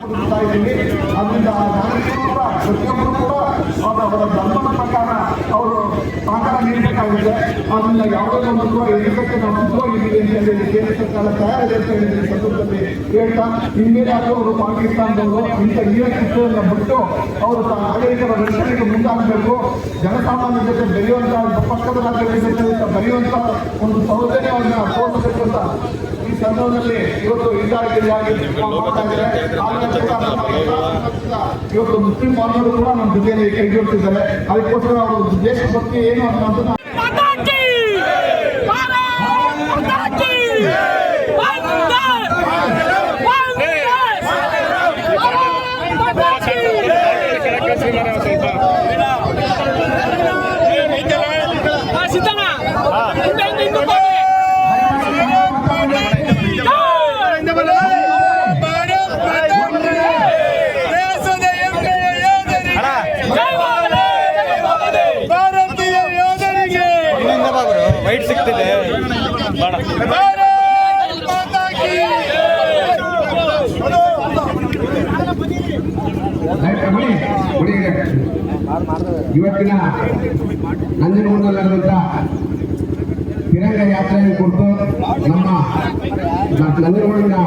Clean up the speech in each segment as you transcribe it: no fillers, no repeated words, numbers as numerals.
ಅದರಿಂದ ನಾಗರಿಕರು ಕೂಡ ಪ್ರತಿಯೊಬ್ಬರು ಕೂಡ ಅವರ ಧರ್ಮದ ಪ್ರಕಾರ ಅವರು ಸಹಕಾರ ನೀಡಬೇಕಾಗಿದೆ. ಅದರಿಂದ ಯಾವುದೇ ಒಂದು ಕೂಡ ಎದುರಿಸಕ್ಕೆ ನಾವು ಸಿದ್ಧವಾಗಿದ್ದೀವಿ ಅಂತ ಹೇಳಿ ಕೇಂದ್ರ ಸರ್ಕಾರ ತಯಾರಿದೆ ಅಂತ ಹೇಳಿ ಸಂದರ್ಭದಲ್ಲಿ ಹೇಳ್ತಾ, ಇನ್ಮೇಲೆ ಅವರು ಪಾಕಿಸ್ತಾನದವರು ಇಂಥ ಹಿರಿಯ ಕೃತ್ಯವನ್ನು ಬಿಟ್ಟು ಅವರು ನಾಗರಿಕರ ರಕ್ಷಣೆಗೆ ಮುಂದಾಗಬೇಕು. ಜನಸಾಮಾನ್ಯ ಜೊತೆ ಬೆರೆಯುವಂತಹ ಪಕ್ಕದ ರಾಜ್ಯಗಳ ಜೊತೆ ಬೆರೆಯುವಂಥ ಒಂದು ಸೌಜನ್ಯವನ್ನು ತೋರಿಸಬೇಕು ಅಂತ ಈ ಸಂದರ್ಭದಲ್ಲಿ ಇವತ್ತು ಇದಾಗಿ ಇವತ್ತು ಮುಸ್ಲಿಂ ಬಾಂಧವರು ಕೂಡ ನಮ್ಮ ಜೊತೆಯಲ್ಲಿ ಕೈ ಜೋಡಿಸಿದ್ದಾರೆ. ಅದಕ್ಕೋಸ್ಕರ ಅವರು ದೇಶಭಕ್ತಿ ಏನು ಅನ್ನೋದನ್ನ ವೈಟ್ ಸಿಗ್ತಿದೆ. ಇವತ್ತಿನ ನಂಜನಗೂಡಿನಲ್ಲಿ ನಡೆದಂತ ತಿರಂಗ ಯಾತ್ರೆಯನ್ನು ಕುರಿತು ನಮ್ಮ ನಂಜನಗೂಡಿನ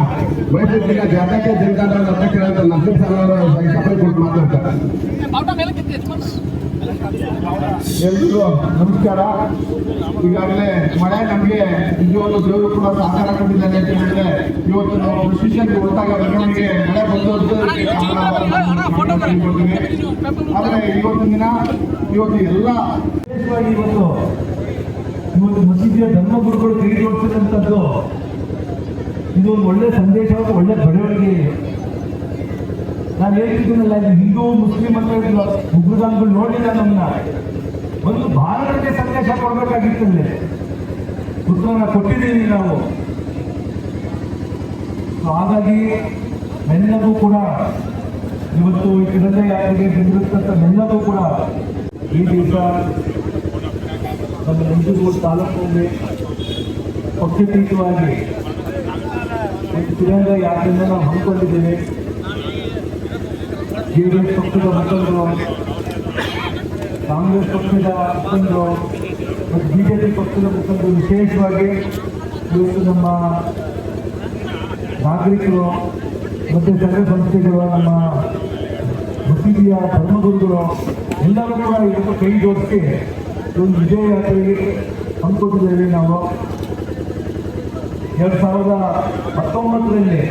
ಮೈಸೂರು ಜಿಲ್ಲಾ ಜಾತ್ಯತೀತ ಜನತಾದಳದ ಅಧ್ಯಕ್ಷರಾದ ನಸೀರ್ ಸಾಹೇಬ್ ಅವರು ಸಭೆ ಕುರಿತು ಮಾತನಾಡ್ತಾರೆ. ಎಲ್ರಿಗೂ ನಮಸ್ಕಾರ. ಈಗಾಗಲೇ ಮಳೆ ನಮಗೆ ನಿಜವಾಗ್ಲೂ ದೇವರು ಕೂಡ ಸಹಕಾರ ಕೊಟ್ಟಿದ್ದಾನೆ ಅಂತ ಹೇಳಿದ್ರೆ ಇವತ್ತು ನಾವು ಶಿಷ್ಯನ್ಗೆ ಹೊರತಾಗ ಬೆಳವಣಿಗೆ ಮಳೆ ಬಂದೋದು. ಆದರೆ ಇವತ್ತಿನ ದಿನ ಇವತ್ತು ಎಲ್ಲ ವಿಶೇಷವಾಗಿ ಇವತ್ತು ಮಸೀದಿಯ ಧರ್ಮಗುರುಗಳು ಕೈ ಜೋಡಿಸಿದಂಥದ್ದು ಇದು ಒಂದು ಒಳ್ಳೆ ಸಂದೇಶ, ಒಳ್ಳೆ ಬೆಳವಣಿಗೆ. ನಾನು ಹೇಳ್ತಿದ್ದೀನಲ್ಲ, ಹಿಂದೂ ಮುಸ್ಲಿಂ ಅಂತ ಉಗ್ರಗಾಮಿಗಳು ನೋಡಿಲ್ಲ ನಮ್ಮನ್ನ. ಒಂದು ಭಾರತಕ್ಕೆ ಸಂದೇಶ ಕೊಡಬೇಕಾಗಿತ್ತು, ಉತ್ತರ ಕೊಟ್ಟಿದ್ದೀವಿ ನಾವು. ಹಾಗಾಗಿ ಎಲ್ಲವೂ ಕೂಡ ಇವತ್ತು ಈ ತಿರಂಗ ಯಾತ್ರೆಗೆ ಬಂದಿರತಕ್ಕಂಥ ಎಲ್ಲವೂ ಕೂಡ ಈ ದಿವಸ ನಮ್ಮ ನಂಜನಗೂಡು ತಾಲೂಕಿನಲ್ಲಿ ಪಕ್ಷಾತೀತವಾಗಿ ತಿರಂಗ ಯಾತ್ರೆಯನ್ನು ನಾವು ಹಮ್ಮಿಕೊಂಡಿದ್ದೇವೆ. ಜೆಡಿಎಸ್ ಪಕ್ಷದ ಮುಖಂಡರು, ಕಾಂಗ್ರೆಸ್ ಪಕ್ಷದ ಮುಖಂಡರು ಮತ್ತು ಬಿಜೆಪಿ ಪಕ್ಷದ ಮುಖಂಡರು ವಿಶೇಷವಾಗಿ ಇವತ್ತು ನಮ್ಮ ನಾಗರಿಕರು ಮತ್ತು ಸಂಘ ಸಂಸ್ಥೆಗಳು, ನಮ್ಮ ಮಸೀದಿಯ ಧರ್ಮಗುರುಗಳು ಎಲ್ಲರೂ ಕೂಡ ಇವತ್ತು ಕೈ ಜೋಡಿಸಿ ಒಂದು ವಿಜಯ ಯಾತ್ರೆಗೆ ಹಮ್ಮಿಕೊಂಡಿದ್ದೇವೆ. ನಾವು 2019ರಲ್ಲಿ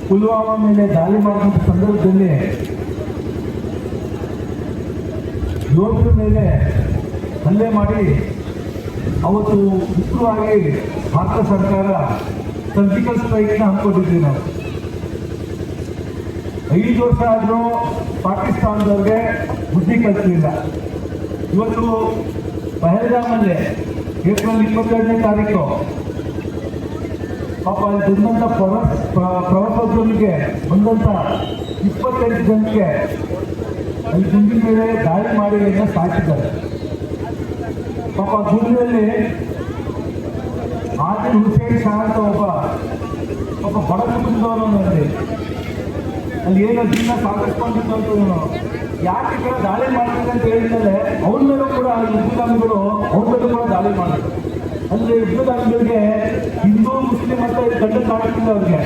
ಪುಲ್ವಾಮಾ ಮೇಲೆ ದಾಳಿ ಮಾಡಿದ ಸಂದರ್ಭದಲ್ಲಿ ಯೋಧರ ಮೇಲೆ ಹಲ್ಲೆ ಮಾಡಿ ಅವತ್ತು ಉಗ್ರವಾಗಿ ಭಾರತ ಸರ್ಕಾರ ಸರ್ಜಿಕಲ್ ಸ್ಟ್ರೈಕ್ನ ಹಮ್ಮಿಕೊಂಡಿದ್ವಿ ನಾವು. 5 ವರ್ಷ ಆದರೂ ಪಾಕಿಸ್ತಾನದವ್ರಿಗೆ ಬುದ್ಧಿ ಕಲಿಸಲಿಲ್ಲ. ಇವತ್ತು ಪಹಲ್ಗಾಮಲ್ಲಿ ಏಪ್ರಿಲ್ 22ನೇ ತಾರೀಕು ಪಾಪ ಅಲ್ಲಿ ಬಂದಂಥ ಪ್ರವಾಸೋದ್ಯಮಿಗೆ ಬಂದಂಥ 28 ಜನಕ್ಕೆ ಅಲ್ಲಿ ಗುಂಡಿನ ಮೇಲೆ ದಾಳಿ ಮಾಡಿ ಅಂತ ಸಾಕಿದ್ದಾರೆ. ಪಾಪ ಗುಂಡಿನಲ್ಲಿ ಆದಿಲ್ ಹುಸೇನ್ ಶಾ ಅಂತ ಒಬ್ಬ ಪಾಪ ಬಡ ಕುಟುಂಬದವರಲ್ಲಿ ಅಲ್ಲಿ ಏನೋ ಜೀವನ ಸಾಗಿಸ್ಕೊಂಡಿದ್ದು ಯಾಕೆ ಕೂಡ ದಾಳಿ ಮಾಡ್ತಿದೆ ಅಂತ ಹೇಳಿದ್ಮೇಲೆ ಅವ್ರ ಮೇಲೂ ಕೂಡ ಉಗ್ರಗಾಮಿಗಳು ಅವ್ರ ಮೇಲೂ ಕೂಡ ದಾಳಿ ಮಾಡಿದ್ರು. ಅಲ್ಲಿ ಉಗ್ರಗಾಮಿಗಳಿಗೆ ಹಿಂದೂ ಮುಸ್ಲಿಂ ಅಂತ ಗಂಡ ಕಾಣುತ್ತಿಲ್ಲ.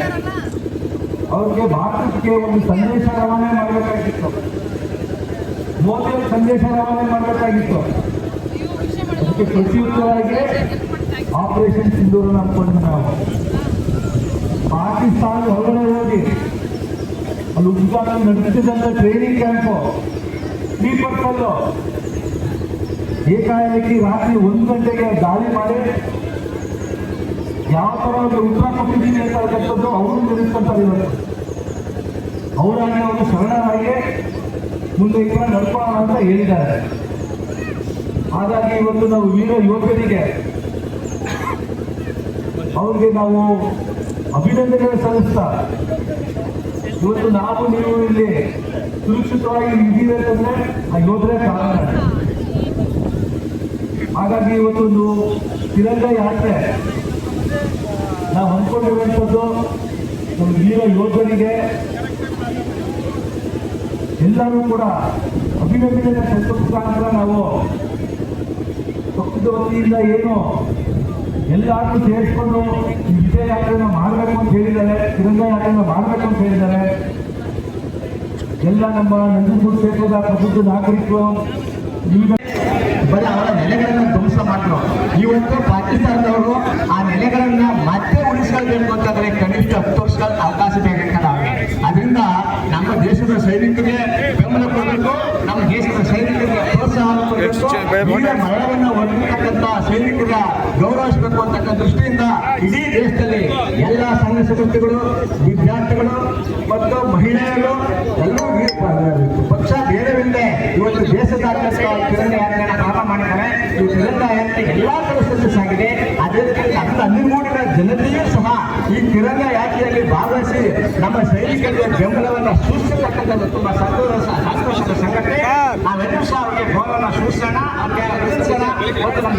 ಅವ್ರಿಗೆ ಭಾರತಕ್ಕೆ ಒಂದು ಸಂದೇಶ ರವಾನೆ ಮಾಡಬೇಕಾಗಿತ್ತು, ಮೋದಿಯ ಸಂದೇಶ ರವಾನೆ ಮಾಡಬೇಕಾಗಿತ್ತು. ಅದಕ್ಕೆ ಪ್ರತಿಯುತ್ತರವಾಗಿ ಆಪರೇಷನ್ ಸಿಂಧೂರನ್ನು ಹಮ್ಮಿಕೊಂಡು ನಾವು ಪಾಕಿಸ್ತಾನ ಹೊರಗಡೆ ಹೋಗಿ ಅಲ್ಲಿ ಉಗ್ರಗಾಮಿ ನಡೆಸಿದಂಥ ಟ್ರೈನಿಂಗ್ ಕ್ಯಾಂಪು ಶ್ರೀಪಟ್ಟಲ್ಲೂ ಏಕಾಏಕಿ ರಾತ್ರಿ 1 ಗಂಟೆಗೆ ದಾಳಿ ಮಾಡಿ ಯಾವ ಥರ ಉತ್ತರ ಕೊಟ್ಟಿದ್ದೀನಿ ಅಂತಕ್ಕಂಥದ್ದು ಅವರು ನಿಲ್ಲಿಸ್ಕೊಂತಾರೆ. ಇವತ್ತು ಅವರಾಗಿ ಅವರು ಶರಣರಾಗಿ ಮುಂದೆ ಈ ಥರ ನಡ್ಕೋಣ ಅಂತ ಹೇಳಿದ್ದಾರೆ. ಹಾಗಾಗಿ ಇವತ್ತು ನಾವು ವೀರ ಯೋಧರಿಗೆ ಅವ್ರಿಗೆ ನಾವು ಅಭಿನಂದನೆ ಸಲ್ಲಿಸ್ತಾ ಇವತ್ತು ನಾವು ನೀವು ಇಲ್ಲಿ ಸುರಕ್ಷಿತವಾಗಿ ಇದ್ದೀವಿ ಅಂತಂದ್ರೆ ಆ ಯೋಧರೇ ಕಾರಣ. ಹಾಗಾಗಿ ಇವತ್ತೊಂದು ತಿರಂಗ ಯಾತ್ರೆ ನಾವು ಹಮ್ಮಿಕೊಂಡಿರುವಂಥದ್ದು ನಮ್ಮ ವೀರ ಯೋಧರಿಗೆ ಎಲ್ಲರೂ ಕೂಡ ಅಭಿನಂದನೆ ಸಲ್ಲಿಸೋದಕ್ಕೋಸ್ಕರ ನಾವು ಪಕ್ಷದ ವತಿಯಿಂದ ಏನು ಎಲ್ಲರೂ ಸೇರಿಸ್ಕೊಂಡು ಈ ವಿಜಯ ಯಾತ್ರೆನ ಮಾಡಬೇಕು ಅಂತ ಹೇಳಿದ್ದಾರೆ, ತಿರಂಗ ಯಾತ್ರೆನ ಮಾಡಬೇಕು ಅಂತ ಹೇಳಿದ್ದಾರೆ. ಎಲ್ಲ ನಮ್ಮ ನಂಜನಗೂಡು ಕ್ಷೇತ್ರದ ಪ್ರಬುದ್ಧ ನಾಗರಿಕರು ಈಗ ಬರೀ ಅವರ ನೆಲೆಗಳನ್ನ ಧ್ವಂಸ ಮಾಡಿದ್ರು. ಇವತ್ತು ಪಾಕಿಸ್ತಾನದವರು ಆ ನೆಲೆಗಳನ್ನ ಮತ್ತೆ ಉಳಿಸ್ಕೊಳ್ಬೇಕು ಅಂತಂದ್ರೆ ಕನಿಷ್ಠ 10 ವರ್ಷಗಳ ಅವಕಾಶ ಬೇಕಾಗ್ತದ. ಅದರಿಂದ ನಮ್ಮ ದೇಶದ ಸೈನಿಕರಿಗೆ ಬೆಂಬಲ ಕೊಡಬೇಕು, ನಮ್ಮ ದೇಶದ ಸೈನಿಕರಿಗೆ ಪ್ರೋತ್ಸಾಹ ಕೊಡಬೇಕು, ಈಗ ಮರಣವನ್ನ ಹೊಂದಿರತಕ್ಕಂಥ ಸೈನಿಕರ ಗೌರವಿಸಬೇಕು ಅಂತಕ್ಕಂಥ ದೃಷ್ಟಿಯಿಂದ ಇಡೀ ದೇಶದಲ್ಲಿ ಎಲ್ಲ ಸಂಘ ಸಂಸ್ಥೆಗಳು, ವಿದ್ಯಾರ್ಥಿಗಳು ಮತ್ತು ಮಹಿಳೆಯರು ಎಲ್ಲರೂ ಪಕ್ಷ ಭೇದವಿಲ್ಲದೆ ಇವತ್ತು ದೇಶದಾದ್ಯಂತ ತಿರಂಗ ಯಾತ್ರೆಯನ್ನು ಪ್ರಾರಂಭ ಮಾಡಿದ್ದಾರೆ. ಈ ತಿರಂಗ ಯಾತ್ರೆ ಎಲ್ಲಾ ಕಡೆ ಸಕ್ಸಸ್ ಆಗಿದೆ. ಅದೇ ರೀತಿ ನಂಜನಗೂಡಿನ ಜನತೆಯೂ ಸಹ ಈ ತಿರಂಗ ಯಾತ್ರೆಯಲ್ಲಿ ಭಾಗವಹಿಸಿ ನಮ್ಮ ಸೈನಿಕರಿಗೆ ಬೆಂಬಲವನ್ನು ಸೂಚಿಸತಕ್ಕಂಥದ್ದು ತುಂಬಾ ಸಂತೋಷದ ಸಂಗತಿ. ನಾವೆಲ್ಲರೂ ಸಹ ಅವರಿಗೆ ಗೌರವವನ್ನು ಸೂಚಿಸೋಣ, ಅವರಿಗೆ ಮತ್ತು ನಮ್ಮ